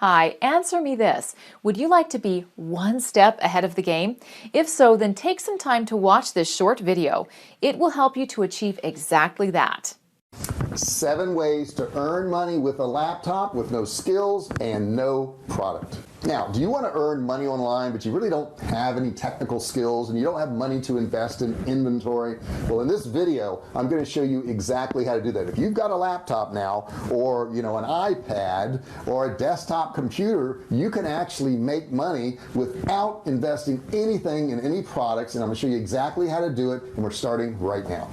Hi, answer me this. Would you like to be one step ahead of the game? If so, then take some time to watch this short video. It will help you to achieve exactly that. 7 ways to earn money with a laptop with no skills and no product. Now, do you want to earn money online, but you really don't have any technical skills and you don't have money to invest in inventory? Well, in this video, I'm going to show you exactly how to do that. If you've got a laptop now, or an iPad or a desktop computer, you can actually make money without investing anything in any products, and I'm going to show you exactly how to do it, and we're starting right now.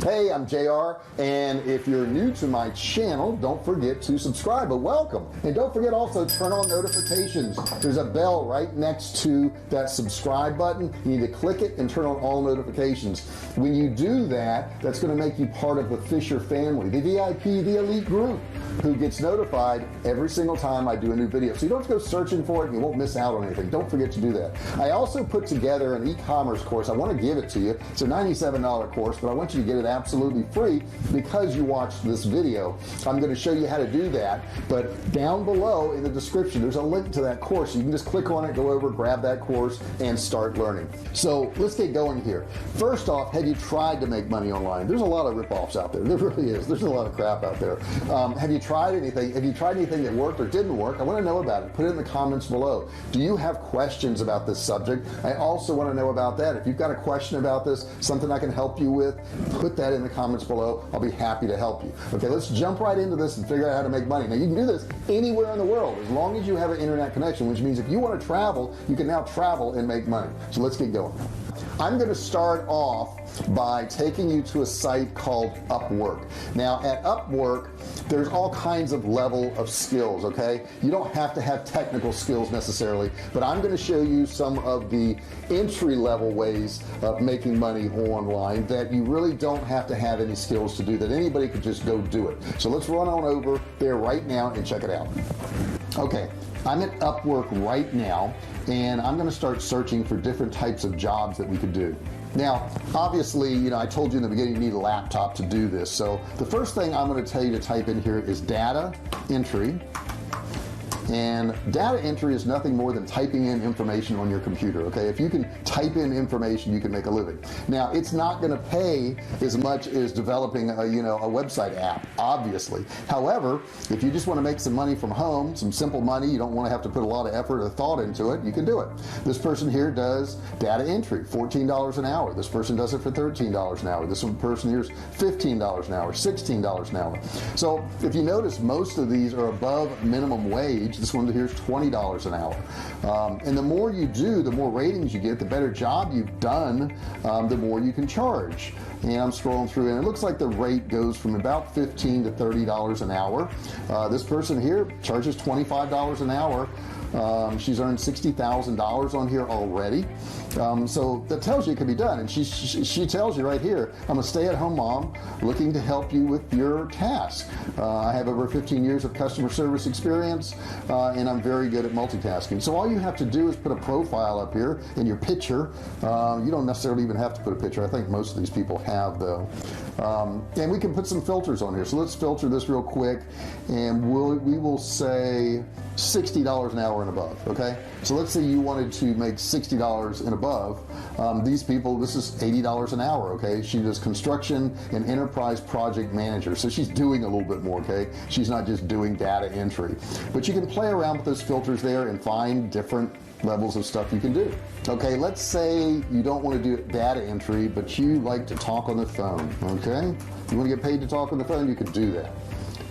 Hey, I'm JR, and if you're new to my channel, don't forget to subscribe, but welcome. And don't forget also turn on notifications. There's a bell right next to that subscribe button. You need to click it and turn on all notifications. When you do that, that's going to make you part of the Fisher family, the VIP, the elite group, who gets notified every single time I do a new video. So you don't have to go searching for it and you won't miss out on anything. Don't forget to do that. I also put together an e-commerce course. I want to give it to you. It's a $97 course, but I want you to get it absolutely free because you watched this video. I'm going to show you how to do that, but down below in the description there's a link to that course. You can just click on it, go over, grab that course, and start learning. So let's get going here. First off, have you tried to make money online? There's a lot of rip-offs out there. There really is. There's a lot of crap out there. Have you tried anything? Have you tried anything that worked or didn't work? I want to know about it. Put it in the comments below. Do you have questions about this subject? I also want to know about that. If you've got a question about this, something I can help you with, put that in the comments below. I'll be happy to help you. Okay, let's jump right into this and figure out how to make money. Now, you can do this anywhere in the world as long as you have an internet connection, which means if you want to travel, you can now travel and make money. So let's get going. I'm going to start off by taking you to a site called Upwork. Now, at Upwork, there's all kinds of level of skills, okay? You don't have to have technical skills necessarily, but I'm going to show you some of the entry-level ways of making money online that you really don't have to have any skills to do, that anybody could just go do it. So let's run on over there right now and check it out. Okay, I'm at Upwork right now, and I'm going to start searching for different types of jobs that we could do. Now, obviously, I told you in the beginning you need a laptop to do this. So the first thing I'm going to tell you to type in here is data entry. And data entry is nothing more than typing in information on your computer. Okay, if you can type in information, you can make a living. Now, it's not going to pay as much as developing a website app, obviously. However, if you just want to make some money from home, some simple money, you don't want to have to put a lot of effort or thought into it, you can do it. This person here does data entry, $14 an hour. This person does it for $13 an hour. This one person here is $15 an hour, $16 an hour. So if you notice, most of these are above minimum wage. This one here is $20 an hour. And the more you do, the more ratings you get, the better job you've done, the more you can charge. And I'm scrolling through, and it looks like the rate goes from about $15 to $30 an hour. This person here charges $25 an hour. She's earned $60,000 on here already. So that tells you it can be done. And she tells you right here, I'm a stay-at-home mom looking to help you with your task. I have over 15 years of customer service experience, and I'm very good at multitasking. So all you have to do is put a profile up here in your picture. You don't necessarily even have to put a picture. I think most of these people have, though. And we can put some filters on here. So let's filter this real quick, and we will say $60 an hour and above. Okay, so let's say you wanted to make $60 and above. These people, this is $80 an hour. Okay, she does construction and enterprise project manager, so she's doing a little bit more. Okay, she's not just doing data entry, but you can play around with those filters there and find different levels of stuff you can do. Okay, let's say you don't want to do data entry, but you like to talk on the phone. Okay, you want to get paid to talk on the phone, you can do that.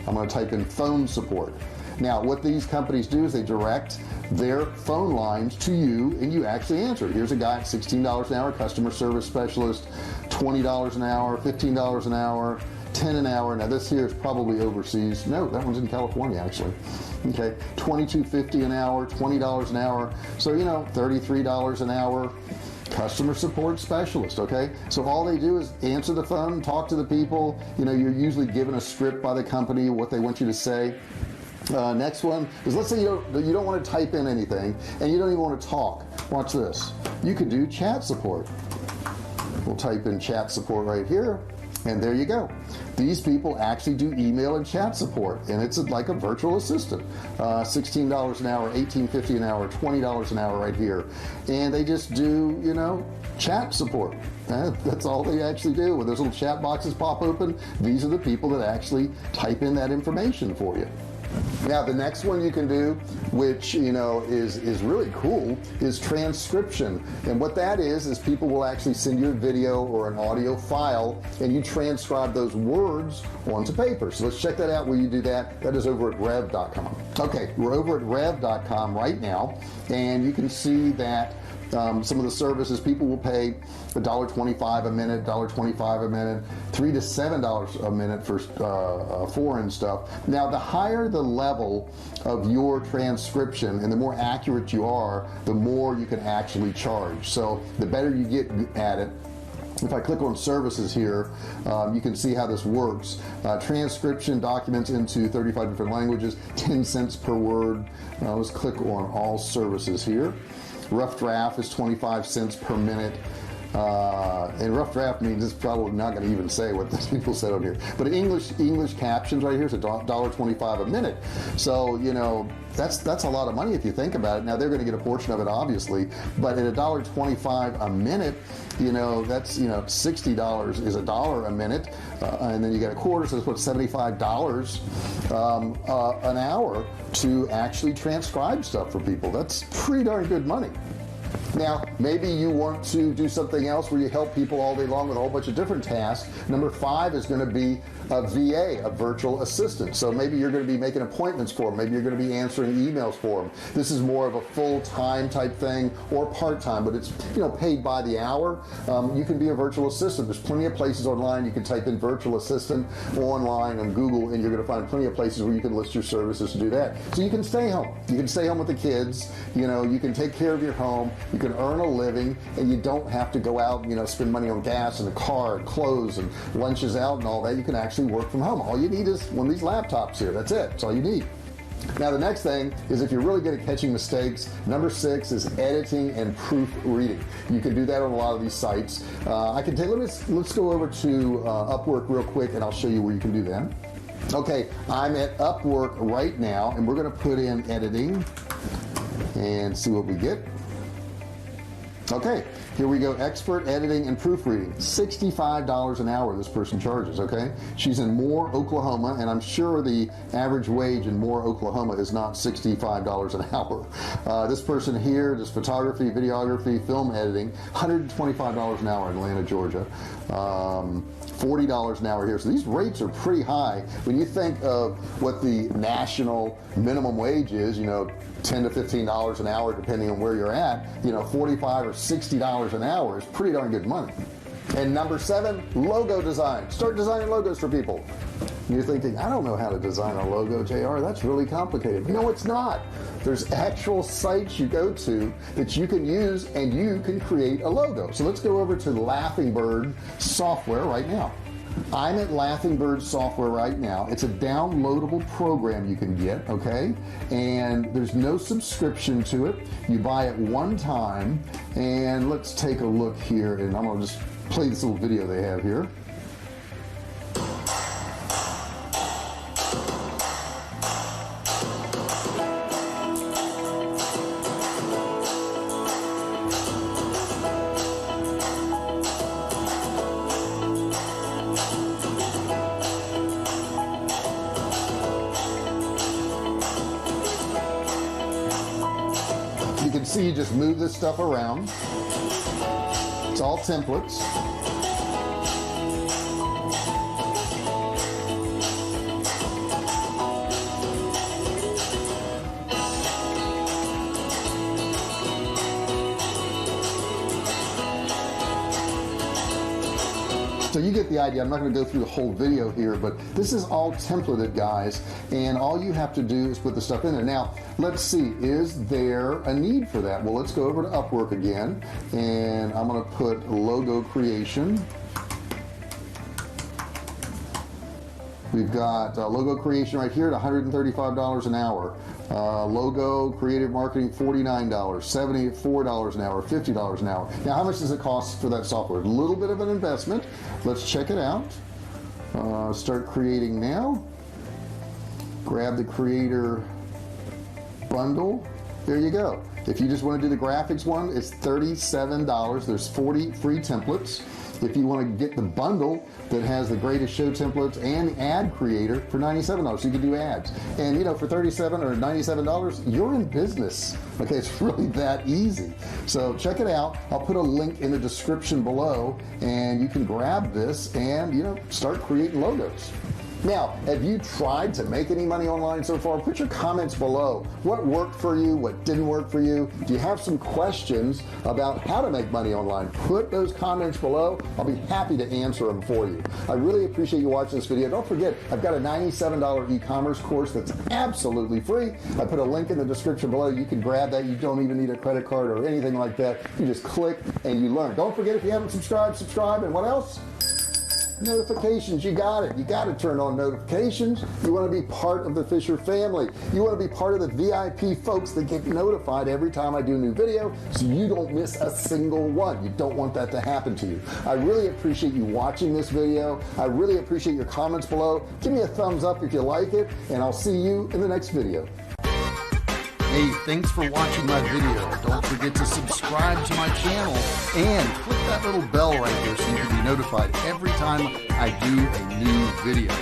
I'm going to type in phone support. Now, what these companies do is they direct their phone lines to you, and you actually answer. Here's a guy at $16 an hour, customer service specialist, $20 an hour, $15 an hour, $10 an hour. Now this here is probably overseas. No, that one's in California actually. Okay, $22.50 an hour, $20 an hour. So $33 an hour. Customer support specialist. Okay, so all they do is answer the phone, talk to the people. You're usually given a script by the company what they want you to say. Next one is, let's say you don't want to type in anything and you don't even want to talk. Watch this. You could do chat support. We'll type in chat support right here, and there you go. These people actually do email and chat support, and it's like a virtual assistant. $16 an hour, $18.50 an hour, $20 an hour right here, and they just do, you know, chat support. That's all they actually do. When those little chat boxes pop open, these are the people that actually type in that information for you. Now the next one you can do, which you know is really cool, is transcription. And what that is people will actually send you a video or an audio file, and you transcribe those words onto paper. So let's check that out where you do that. That is over at rev.com. Okay, we're over at rev.com right now, and you can see that some of the services people will pay $1.25 a minute, $1.25 a minute, $3 to $7 a minute for foreign stuff. Now, the higher the level of your transcription and the more accurate you are, the more you can actually charge. So the better you get at it. If I click on services here, you can see how this works. Transcription documents into 35 different languages, 10 cents per word. Let's click on all services here. Rough draft is 25 cents per minute. And rough draft means it's probably not going to even say what the people said on here. But English captions right here is $1.25 a minute. So, you know, that's a lot of money if you think about it. Now, they're going to get a portion of it, obviously. But at $1.25 a minute, you know, that's, you know, $60 is $1 a minute. And then you get a quarter, so that's what, $75 an hour to actually transcribe stuff for people. That's pretty darn good money. Now, maybe you want to do something else where you help people all day long with a whole bunch of different tasks. Number 5 is going to be a VA, a virtual assistant. So maybe you're going to be making appointments for them. Maybe you're going to be answering emails for them. This is more of a full-time type thing or part-time, but it's, you know, paid by the hour. You can be a virtual assistant. There's plenty of places online. You can type in virtual assistant online on Google, and you're going to find plenty of places where you can list your services to do that. So you can stay home. You can stay home with the kids. You know, you can take care of your home. You can earn a living, and you don't have to go out, you know, spend money on gas and a car and clothes and lunches out and all that. You can actually work from home. All you need is one of these laptops here. That's it. That's all you need. Now the next thing is, if you're really good at catching mistakes, number 6 is editing and proofreading. You can do that on a lot of these sites. I can tell you, let's go over to Upwork real quick, and I'll show you where you can do that. Okay, I'm at Upwork right now, and we're going to put in editing and see what we get. Okay, here we go. Expert editing and proofreading. $65 an hour this person charges, okay? She's in Moore, Oklahoma, and I'm sure the average wage in Moore, Oklahoma is not $65 an hour. This person here does photography, videography, film editing, $125 an hour in Atlanta, Georgia. $40 an hour here. So these rates are pretty high. When you think of what the national minimum wage is, you know, $10 to $15 an hour depending on where you're at, you know, $45 or $60 an hour is pretty darn good money. And number 7, logo design. Start designing logos for people. You're thinking, I don't know how to design a logo, JR. That's really complicated. No, it's not. There's actual sites you go to that you can use, and you can create a logo. So let's go over to Laughing Bird software right now. I'm at Laughing Bird software right now. It's a downloadable program you can get, okay? And there's no subscription to it. You buy it one time, and let's take a look here, and I'm gonna just play this little video they have here. You can see you just move this stuff around. It's all templates. So you get the idea. I'm not going to go through the whole video here, but this is all templated, guys, and all you have to do is put the stuff in there. Now, let's see, is there a need for that? Well, let's go over to Upwork again, and I'm going to put logo creation. We've got logo creation right here at $135 an hour. Logo creative marketing, $49, $74 an hour, $50 an hour. Now, how much does it cost for that software? A little bit of an investment. Let's check it out. Start creating now. Grab the creator bundle. There you go. If you just want to do the graphics one, it's $37. There's 40 free templates. If you want to get the bundle that has the greatest show templates and ad creator for $97, you can do ads. And you know, for $37 or $97, you're in business. Okay, it's really that easy. So check it out. I'll put a link in the description below, and you can grab this and, you know, start creating logos. Now, have you tried to make any money online so far? Put your comments below. What worked for you? What didn't work for you? Do you have some questions about how to make money online? Put those comments below. I'll be happy to answer them for you. I really appreciate you watching this video. Don't forget, I've got a $97 e-commerce course that's absolutely free. I put a link in the description below. You can grab that. You don't even need a credit card or anything like that. You just click and you learn. Don't forget, if you haven't subscribed, subscribe. And what else? Notifications. You got it. You got to turn on notifications. You want to be part of the Fisher family. You want to be part of the VIP folks that get notified every time I do a new video, so you don't miss a single one. You don't want that to happen to you. I really appreciate you watching this video. I really appreciate your comments below. Give me a thumbs up if you like it, and I'll see you in the next video. Hey, thanks for watching my video. Don't forget to subscribe to my channel and click that little bell right there so you can be notified every time I do a new video.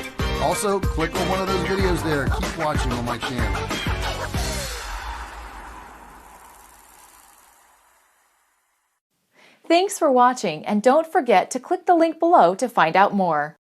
Also, click on one of those videos there. Keep watching on my channel. Thanks for watching, and don't forget to click the link below to find out more.